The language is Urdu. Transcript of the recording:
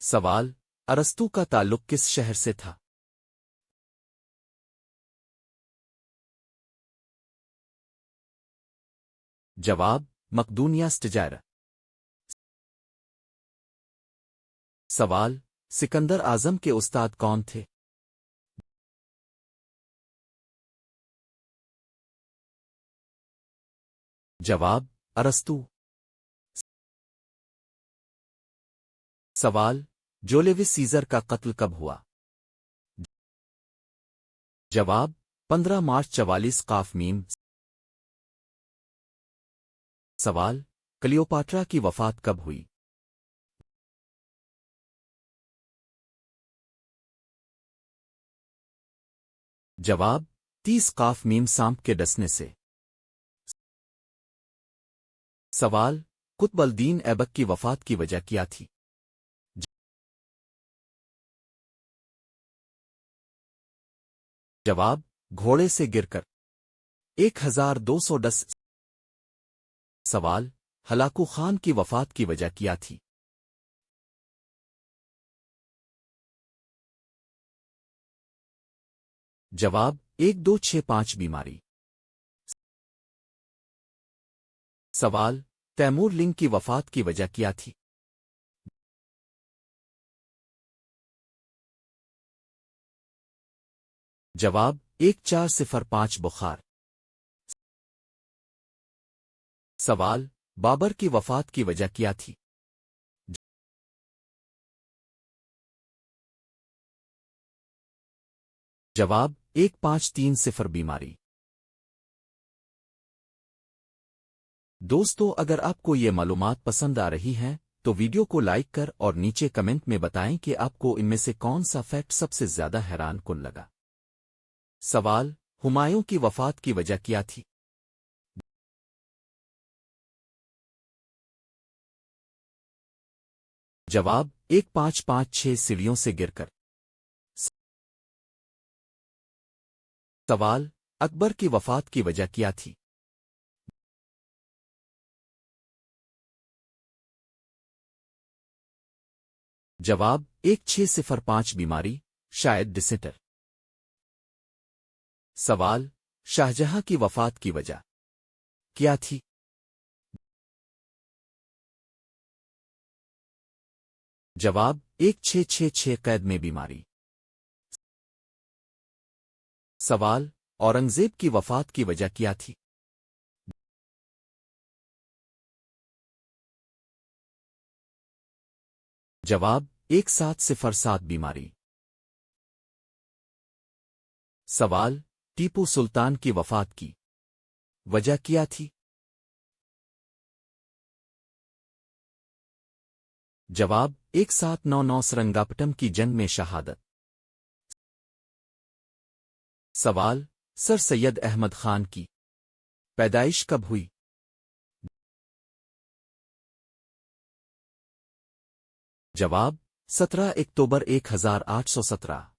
سوال: ارسطو کا تعلق کس شہر سے تھا؟ جواب: مقدونیہ سٹجائر۔ سوال: سکندر اعظم کے استاد کون تھے؟ جواب: ارسطو۔ سوال: جولیوس سیزر کا قتل کب ہوا؟ جواب: 15 مارچ 44 قاف میم۔ سوال: کلیوپاٹرا کی وفات کب ہوئی؟ جواب: 30 قاف میم سانپ کے ڈسنے سے۔ سوال: قطب الدین ایبک کی وفات کی وجہ کیا تھی؟ جواب: گھوڑے سے گر کر۔ 1210۔ سوال: ہلاکو خان کی وفات کی وجہ کیا تھی؟ جواب: 1265 بیماری۔ سوال: تیمور لنگ کی وفات کی وجہ کیا تھی؟ جواب: 1405 بخار۔ سوال: بابر کی وفات کی وجہ کیا تھی؟ جواب: 1530 بیماری۔ دوستو، اگر آپ کو یہ معلومات پسند آ رہی ہیں تو ویڈیو کو لائک کر اور نیچے کمنٹ میں بتائیں کہ آپ کو ان میں سے کون سا فیکٹ سب سے زیادہ حیران کن لگا۔ سوال: ہمایوں کی وفات کی وجہ کیا تھی؟ جواب: 1556 سیڑھیوں سے گر کر۔ سوال: اکبر کی وفات کی وجہ کیا تھی؟ جواب: 1605 بیماری، شاید ڈسینٹر۔ سوال: شاہجہاں کی وفات کی وجہ کیا تھی؟ جواب: 1666 قید میں بیماری۔ سوال: اورنگزیب کی وفات کی وجہ کیا تھی؟ جواب: 1707 بیماری۔ سوال: ٹیپو سلطان کی وفات کی وجہ کیا تھی؟ جواب: 1799 سرنگاپٹم کی جنگ میں شہادت۔ سوال: سر سید احمد خان کی پیدائش کب ہوئی؟ جواب: 17 اکتوبر 1817۔